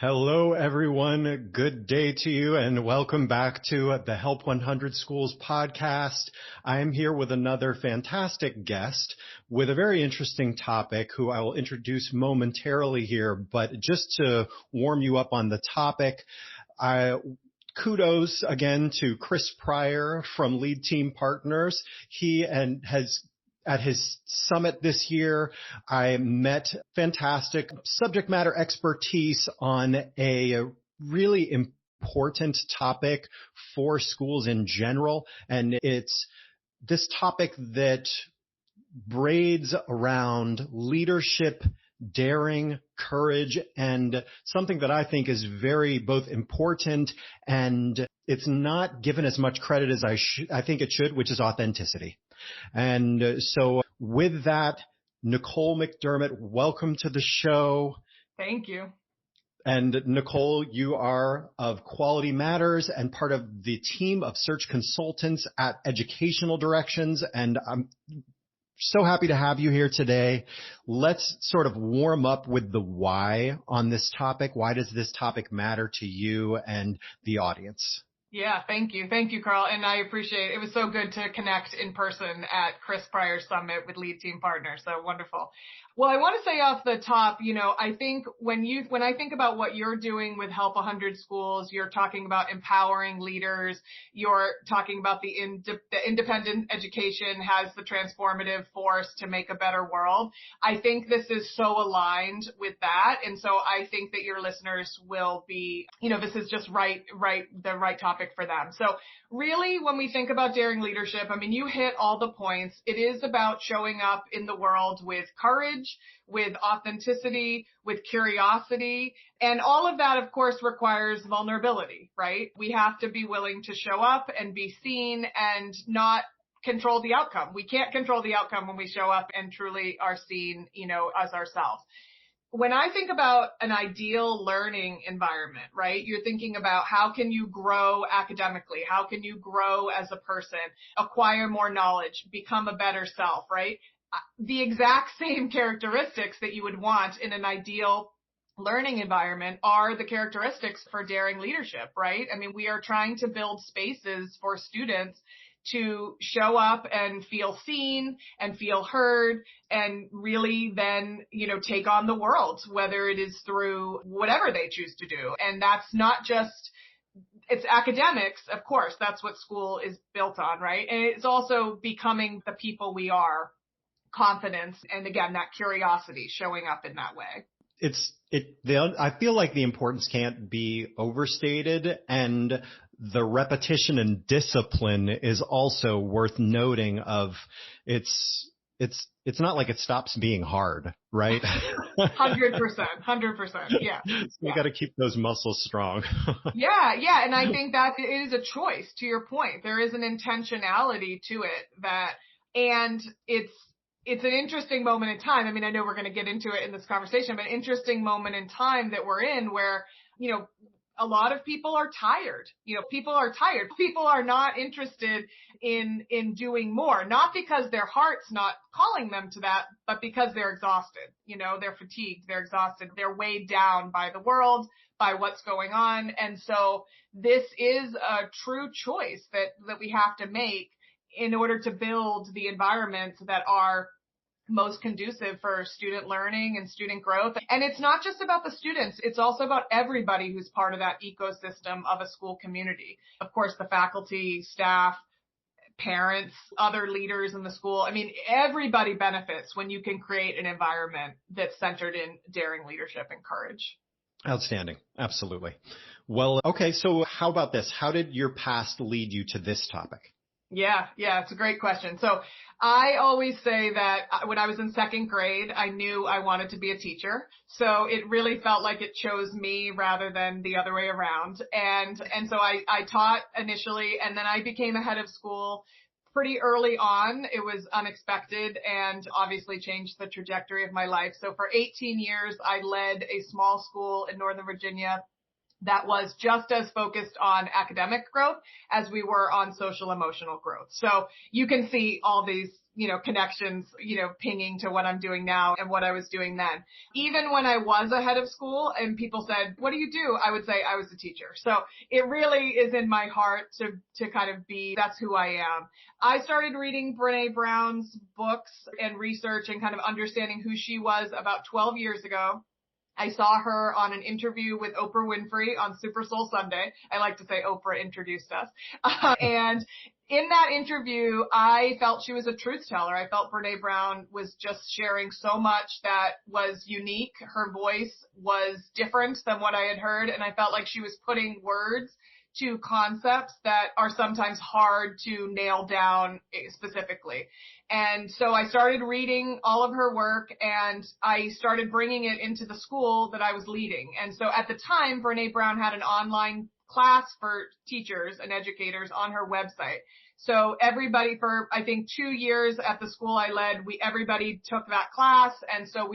Hello, everyone. Good day to you, and welcome back to the Help 100 Schools podcast. I am here with another fantastic guest with a very interesting topic who I will introduce momentarily here. But just to warm you up on the topic, kudos again to Chris Pryor from Lead Team Partners. At his summit this year, I met fantastic subject matter expertise on a really important topic for schools in general. And it's this topic that braids around leadership, daring, courage, and something that I think is very both important and it's not given as much credit as I think it should, which is authenticity. And so with that, Nicole McDermott, welcome to the show. Thank you. And Nicole, you are of Quality Matters and part of the team of search consultants at Educational Directions. And I'm so happy to have you here today. Let's sort of warm up with the why on this topic. Why does this topic matter to you and the audience? Yeah, thank you. Thank you, Karl. And I appreciate it. It was so good to connect in person at Chris Pryor's Summit with Lead Team Partners. So wonderful. Well, I want to say off the top, I think when I think about what you're doing with Help 100 Schools, you're talking about empowering leaders. You're talking about the independent education has the transformative force to make a better world. I think this is so aligned with that. And so I think that your listeners will be, this is just the right topic for them. So really, when we think about daring leadership, you hit all the points. It is about showing up in the world with courage, with authenticity, with curiosity. And all of that, of course, requires vulnerability, right? We have to be willing to show up and be seen and not control the outcome. We can't control the outcome when we show up and truly are seen, as ourselves. When I think about an ideal learning environment, right, you're thinking about how can you grow academically? How can you grow as a person, acquire more knowledge, become a better self, right? The exact same characteristics that you would want in an ideal learning environment are the characteristics for daring leadership, right? We are trying to build spaces for students to show up and feel seen and feel heard and really then, take on the world, whether it is through whatever they choose to do. And that's not just, it's academics, of course, that's what school is built on, right? And it's also becoming the people we are, confidence, and again, that curiosity, showing up in that way. I feel like the importance can't be overstated, and the repetition and discipline is also worth noting of it's not like it stops being hard, right? 100%. Yeah. So you got to keep those muscles strong. Yeah. And I think that it is a choice, to your point. There is an intentionality to it and it's an interesting moment in time. I know we're going to get into it in this conversation, but an interesting moment in time that we're in where, a lot of people are tired. People are tired. People are not interested in doing more, not because their heart's not calling them to that, but because they're exhausted. They're fatigued, they're exhausted, they're weighed down by the world, by what's going on. And so this is a true choice that we have to make in order to build the environments that are most conducive for student learning and student growth. And it's not just about the students. It's also about everybody who's part of that ecosystem of a school community. Of course, the faculty, staff, parents, other leaders in the school. Everybody benefits when you can create an environment that's centered in daring leadership and courage. Outstanding. Absolutely. Well, okay. So how about this? How did your past lead you to this topic? Yeah, it's a great question. So I always say that when I was in second grade, I knew I wanted to be a teacher. So it really felt like it chose me rather than the other way around. And so I taught initially, and then I became a head of school pretty early on. It was unexpected and obviously changed the trajectory of my life. So for 18 years, I led a small school in Northern Virginia that was just as focused on academic growth as we were on social emotional growth. So you can see all these, connections, pinging to what I'm doing now and what I was doing then. Even when I was a head of school and people said, what do you do? I would say I was a teacher. So it really is in my heart to kind of that's who I am. I started reading Brené Brown's books and research and kind of understanding who she was about 12 years ago. I saw her on an interview with Oprah Winfrey on Super Soul Sunday. I like to say Oprah introduced us. And in that interview, I felt she was a truth teller. I felt Brené Brown was just sharing so much that was unique. Her voice was different than what I had heard. And I felt like she was putting words to concepts that are sometimes hard to nail down specifically. And so I started reading all of her work and I started bringing it into the school that I was leading. And so at the time, Brené Brown had an online class for teachers and educators on her website. So everybody for, I think, 2 years at the school I led, everybody took that class. And so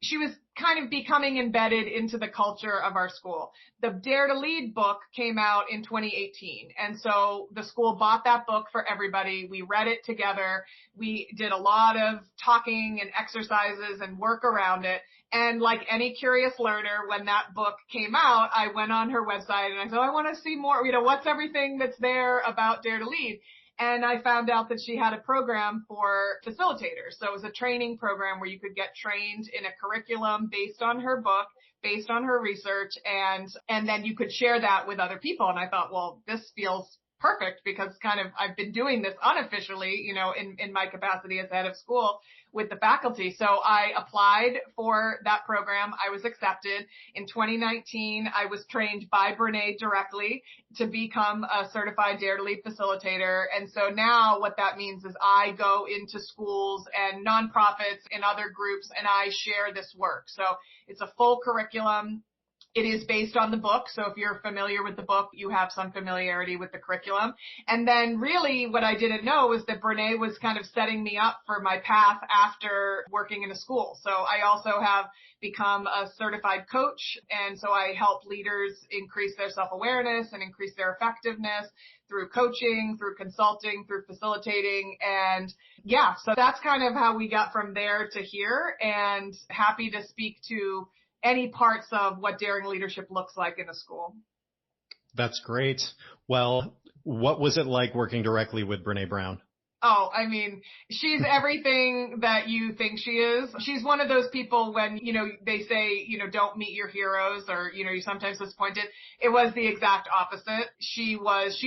she was kind of becoming embedded into the culture of our school. The Dare to Lead book came out in 2018. And so the school bought that book for everybody. We read it together. We did a lot of talking and exercises and work around it. And like any curious learner, when that book came out, I went on her website and I said, I want to see more, what's everything that's there about Dare to Lead? And I found out that she had a program for facilitators. So it was a training program where you could get trained in a curriculum based on her book, based on her research, and then you could share that with other people. And I thought, well, this feels perfect because kind of I've been doing this unofficially, in my capacity as head of school with the faculty. So I applied for that program. I was accepted. In 2019, I was trained by Brené directly to become a certified Dare to Lead facilitator. And so now what that means is I go into schools and nonprofits and other groups and I share this work. So it's a full curriculum. It is based on the book. So if you're familiar with the book, you have some familiarity with the curriculum. And then really what I didn't know was that Brené was kind of setting me up for my path after working in a school. So I also have become a certified coach. And so I help leaders increase their self-awareness and increase their effectiveness through coaching, through consulting, through facilitating. And yeah, so that's kind of how we got from there to here, and happy to speak to any parts of what daring leadership looks like in a school. That's great. Well, what was it like working directly with Brené Brown? Oh, I mean, she's everything that you think she is. She's one of those people when, they say, don't meet your heroes or, you're sometimes disappointed. It was the exact opposite. She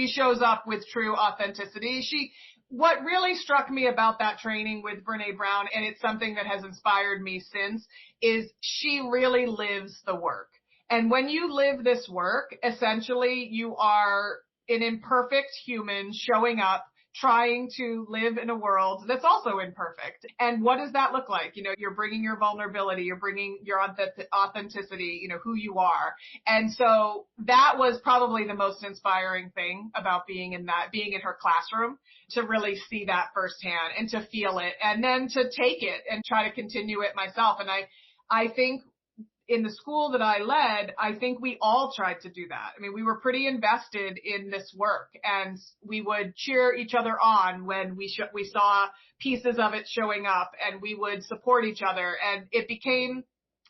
shows up with true authenticity. What really struck me about that training with Brené Brown, and it's something that has inspired me since, is she really lives the work. And when you live this work, essentially you are an imperfect human showing up, trying to live in a world that's also imperfect. And what does that look like? You're bringing your vulnerability, you're bringing your authenticity, who you are. And so that was probably the most inspiring thing about being in her classroom, to really see that firsthand and to feel it and then to take it and try to continue it myself. And I think in the school that I led, I think we all tried to do that. I mean, we were pretty invested in this work and we would cheer each other on when we saw pieces of it showing up, and we would support each other, and it became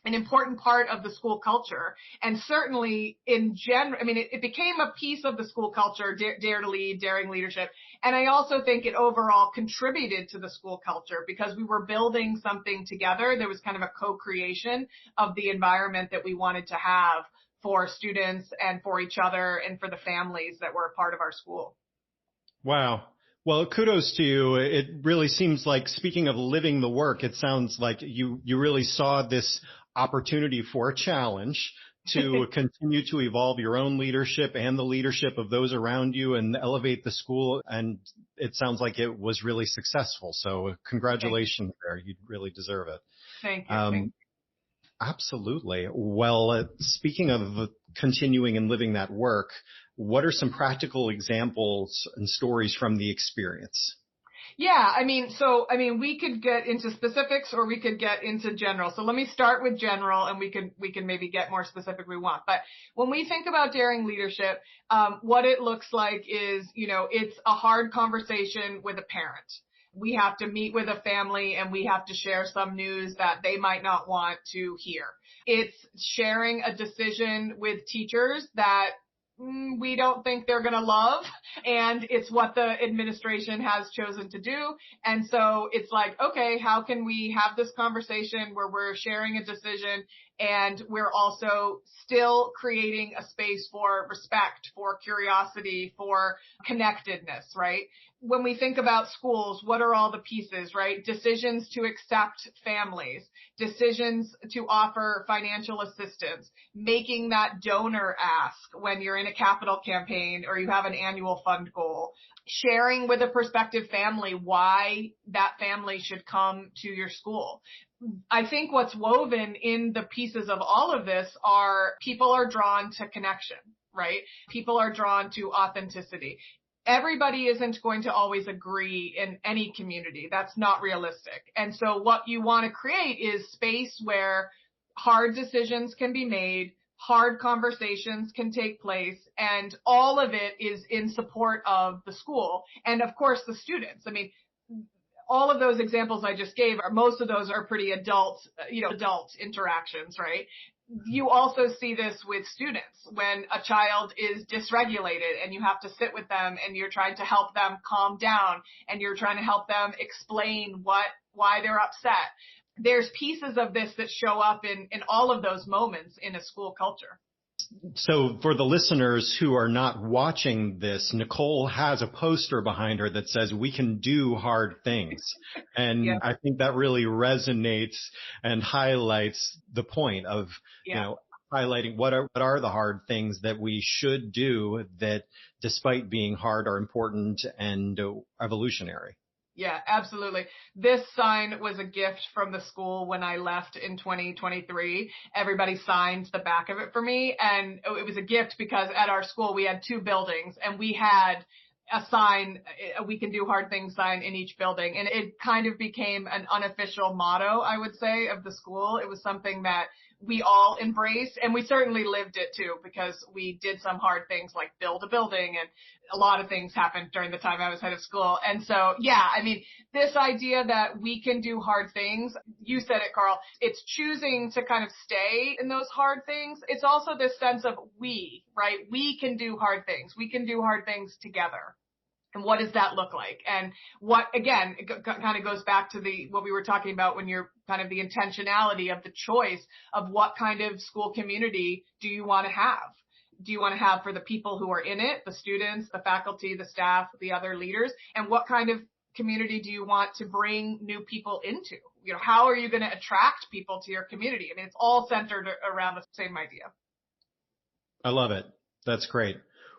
an important part of the school culture. And certainly in general, I mean, it became a piece of the school culture, Dare to Lead, daring leadership. And I also think it overall contributed to the school culture because we were building something together. There was kind of a co-creation of the environment that we wanted to have for students and for each other and for the families that were a part of our school. Wow. Well, kudos to you. It really seems like, speaking of living the work, it sounds like you really saw this opportunity for a challenge to continue to evolve your own leadership and the leadership of those around you and elevate the school. And it sounds like it was really successful. So congratulations there. You really deserve it. Thank you. Absolutely. Well, speaking of continuing and living that work, what are some practical examples and stories from the experience? Yeah, we could get into specifics or we could get into general. So let me start with general, and we can maybe get more specific if we want. But when we think about daring leadership, what it looks like is, it's a hard conversation with a parent. we have to meet with a family and we have to share some news that they might not want to hear. It's sharing a decision with teachers that we don't think they're going to love, and it's what the administration has chosen to do. And so it's like, okay, how can we have this conversation where we're sharing a decision and we're also still creating a space for respect, for curiosity, for connectedness, right? When we think about schools, what are all the pieces, right? Decisions to accept families, decisions to offer financial assistance, making that donor ask when you're in a capital campaign or you have an annual fund goal, sharing with a prospective family why that family should come to your school. I think what's woven in the pieces of all of this are people are drawn to connection, right? People are drawn to authenticity. Everybody isn't going to always agree in any community. That's not realistic. And so what you want to create is space where hard decisions can be made, hard conversations can take place, and all of it is in support of the school and, of course, the students. I mean, all of those examples I just gave, most of those are pretty adult interactions, right? You also see this with students when a child is dysregulated and you have to sit with them and you're trying to help them calm down and you're trying to help them explain why they're upset. There's pieces of this that show up in all of those moments in a school culture. So for the listeners who are not watching this, Nicole has a poster behind her that says, "We can do hard things." And yeah. I think that really resonates and highlights the point of, highlighting what are the hard things that we should do that, despite being hard, are important and evolutionary. Yeah, absolutely. This sign was a gift from the school when I left in 2023. Everybody signed the back of it for me. And it was a gift because at our school, we had 2 buildings and we had a sign, a "We Can Do Hard Things" sign in each building. And it kind of became an unofficial motto, I would say, of the school. It was something that we all embraced, and we certainly lived it too, because we did some hard things like build a building, and a lot of things happened during the time I was head of school. And so, this idea that we can do hard things, you said it, Karl, it's choosing to kind of stay in those hard things. It's also this sense of we, right? We can do hard things. We can do hard things together. And what does that look like? And what, again, it kind of goes back to what we were talking about when you're kind of the intentionality of the choice of what kind of school community do you want to have? Do you want to have for the people who are in it, the students, the faculty, the staff, the other leaders? And what kind of community do you want to bring new people into? How are you going to attract people to your community? I mean, it's all centered around the same idea. I love it. That's great.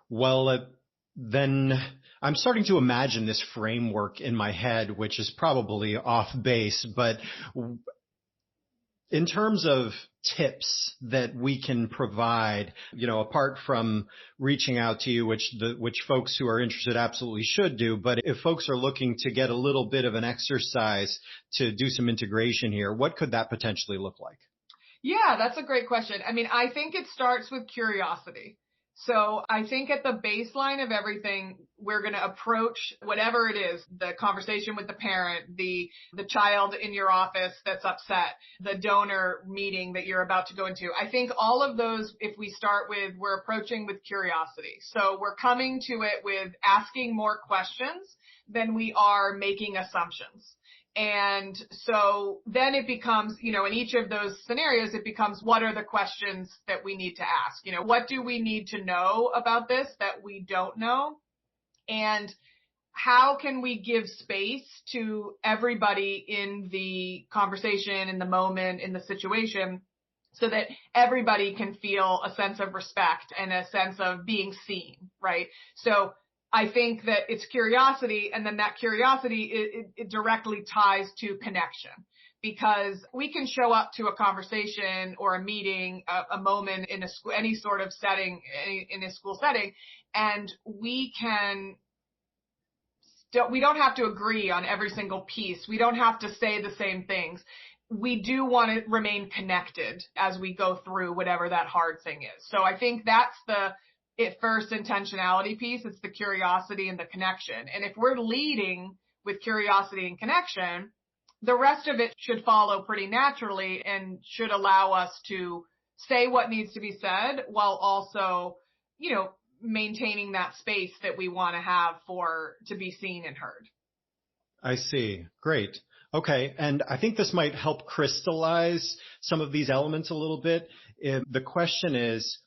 Well, then I'm starting to imagine this framework in my head, which is probably off base, but in terms of tips that we can provide, apart from reaching out to you, which folks who are interested absolutely should do, but if folks are looking to get a little bit of an exercise to do some integration here, what could that potentially look like? Yeah, that's a great question. I mean, I think it starts with curiosity. So I think at the baseline of everything, we're going to approach whatever it is, the conversation with the parent, the child in your office that's upset, the donor meeting that you're about to go into. I think all of those, if we start with, we're approaching with curiosity. So we're coming to it with asking more questions than we are making assumptions. And so then it becomes, in each of those scenarios, it becomes, what are the questions that we need to ask? What do we need to know about this that we don't know? And how can we give space to everybody in the conversation, in the moment, in the situation, so that everybody can feel a sense of respect and a sense of being seen, right? So I think that it's curiosity, and then that curiosity, it directly ties to connection, because we can show up to a conversation or a meeting, a moment in a school, any sort of setting, in a school setting, and we don't have to agree on every single piece. We don't have to say the same things. We do want to remain connected as we go through whatever that hard thing is. So I think that's first intentionality piece. It's the curiosity and the connection. And if we're leading with curiosity and connection, the rest of it should follow pretty naturally and should allow us to say what needs to be said while also, maintaining that space that we want to have to be seen and heard. I see. Great. Okay. And I think this might help crystallize some of these elements a little bit. The question is,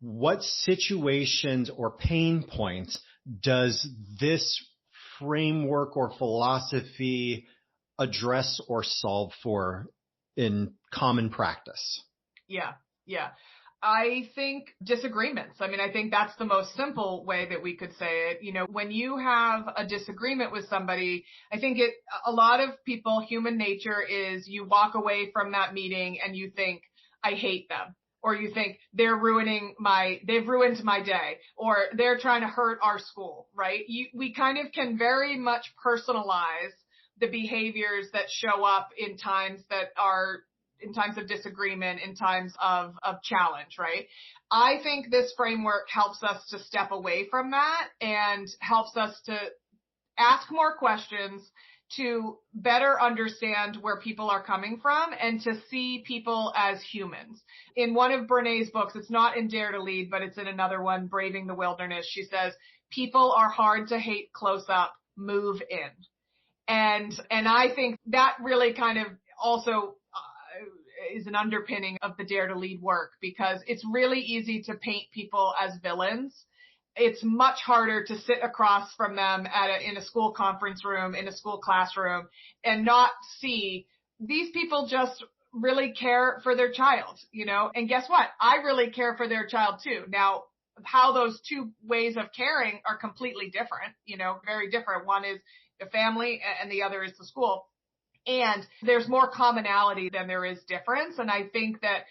what situations or pain points does this framework or philosophy address or solve for in common practice? Yeah. I think disagreements. I think that's the most simple way that we could say it. When you have a disagreement with somebody, I think a lot of people, human nature is you walk away from that meeting and you think, I hate them. Or you think they've ruined my day, or they're trying to hurt our school, right? We kind of can very much personalize the behaviors that show up in times of disagreement, in times of challenge, right? I think this framework helps us to step away from that and helps us to ask more questions, to better understand where people are coming from and to see people as humans. In one of Brené's books, it's not in Dare to Lead, but it's in another one, Braving the Wilderness, she says, people are hard to hate close up, move in. And I think that really kind of also is an underpinning of the Dare to Lead work, because it's really easy to paint people as villains. It's much harder to sit across from them in a school conference room, in a school classroom, and not see these people just really care for their child, and guess what? I really care for their child too. Now, how those two ways of caring are completely different, very different. One is the family and the other is the school. And there's more commonality than there is difference. And I think that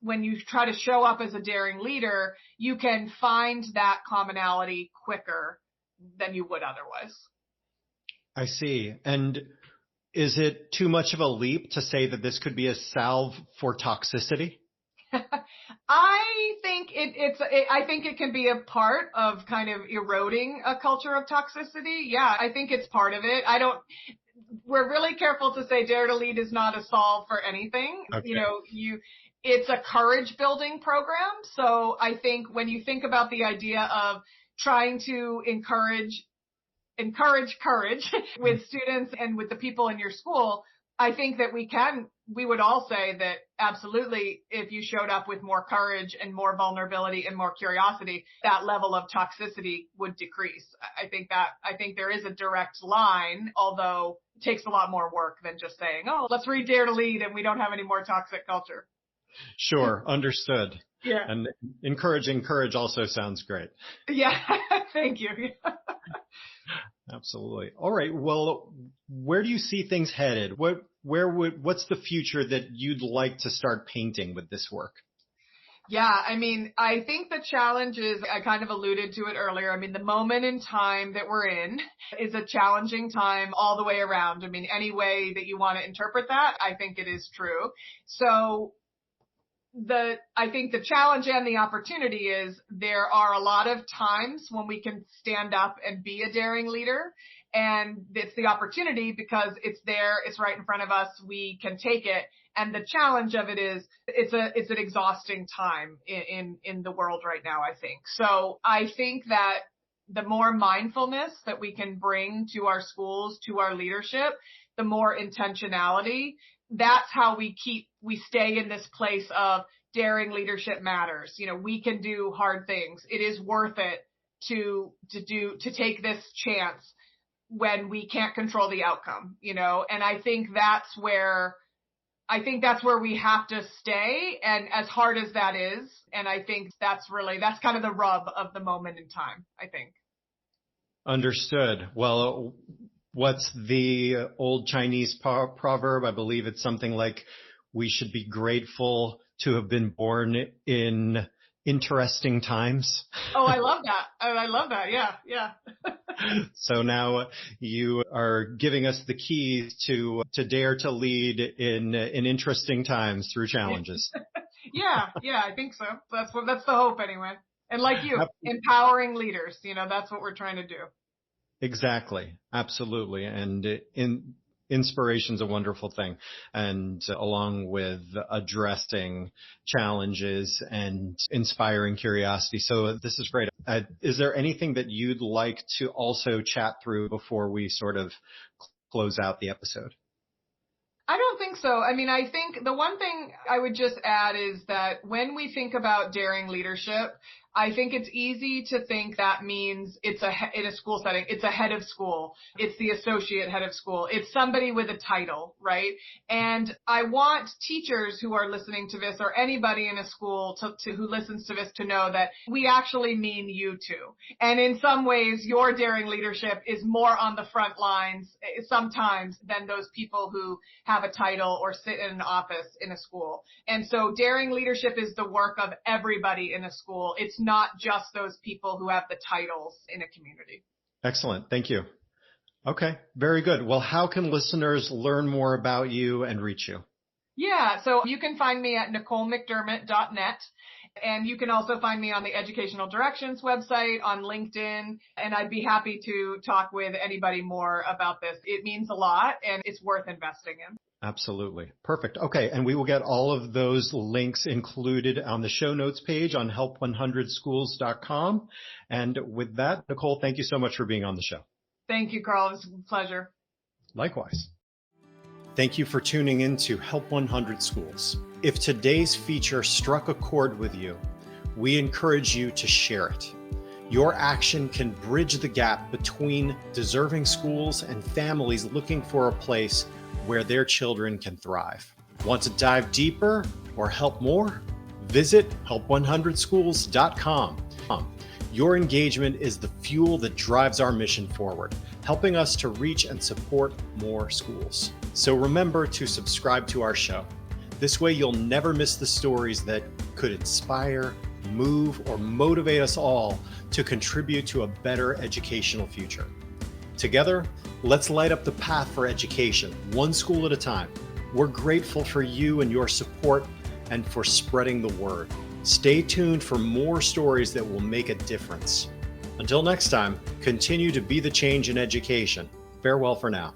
when you try to show up as a daring leader, you can find that commonality quicker than you would otherwise. I see. And is it too much of a leap to say that this could be a salve for toxicity? I think I think it can be a part of kind of eroding a culture of toxicity. Yeah, I think it's part of it. We're really careful to say Dare to Lead is not a solve for anything. Okay. It's a courage building program. So I think when you think about the idea of trying to encourage courage with students and with the people in your school, I think that we would all say that absolutely, if you showed up with more courage and more vulnerability and more curiosity, that level of toxicity would decrease. I think there is a direct line, although it takes a lot more work than just saying, oh, let's read Dare to Lead and we don't have any more toxic culture. Sure. Understood. Yeah. And encouraging courage also sounds great. Yeah. Thank you. Absolutely. All right. Well, where do you see things headed? What's the future that you'd like to start painting with this work? Yeah, I think the challenge is, I kind of alluded to it earlier. The moment in time that we're in is a challenging time all the way around. Any way that you want to interpret that, I think it is true. So I think the challenge and the opportunity is there are a lot of times when we can stand up and be a daring leader, and it's the opportunity because it's there, it's right in front of us, we can take it. And the challenge of it is it's an exhausting time in the world right now, I think. So I think that the more mindfulness that we can bring to our schools, to our leadership, the more intentionality, that's how we stay in this place of daring leadership matters. We can do hard things. It is worth it to take this chance when we can't control the outcome, and I think that's where we have to stay, and as hard as that is, and I think that's kind of the rub of the moment in time, I think. Understood. Well, what's the old Chinese proverb? I believe it's something like, we should be grateful to have been born in interesting times. Oh, I love that. I love that. Yeah. So now you are giving us the keys to dare to lead in interesting times through challenges. Yeah, I think so. That's the hope anyway. And like you, empowering leaders, that's what we're trying to do. Exactly. Absolutely. And inspiration's a wonderful thing. And along with addressing challenges and inspiring curiosity. So this is great. Is there anything that you'd like to also chat through before we sort of close out the episode? I don't think so. I mean, I think the one thing I would just add is that when we think about daring leadership, I think it's easy to think that means it's in a school setting, it's a head of school, it's the associate head of school, it's somebody with a title, right? And I want teachers who are listening to this, or anybody in a school who listens to this, to know that we actually mean you too. And in some ways, your daring leadership is more on the front lines sometimes than those people who have a title or sit in an office in a school. And so daring leadership is the work of everybody in a school. It's not just those people who have the titles in a community. Excellent. Thank you. Okay. Very good. Well, how can listeners learn more about you and reach you? Yeah. So you can find me at NicoleMcDermott.net. And you can also find me on the Educational Directions website, on LinkedIn, and I'd be happy to talk with anybody more about this. It means a lot and it's worth investing in. Absolutely. Perfect. Okay. And we will get all of those links included on the show notes page on help100schools.com. And with that, Nicole, thank you so much for being on the show. Thank you, Karl. It was a pleasure. Likewise. Thank you for tuning in to Help 100 Schools. If today's feature struck a chord with you, we encourage you to share it. Your action can bridge the gap between deserving schools and families looking for a place where their children can thrive. Want to dive deeper or help more? Visit help100schools.com. Your engagement is the fuel that drives our mission forward, helping us to reach and support more schools. So remember to subscribe to our show. This way you'll never miss the stories that could inspire, move, or motivate us all to contribute to a better educational future. Together, let's light up the path for education, one school at a time. We're grateful for you and your support and for spreading the word. Stay tuned for more stories that will make a difference. Until next time, continue to be the change in education. Farewell for now.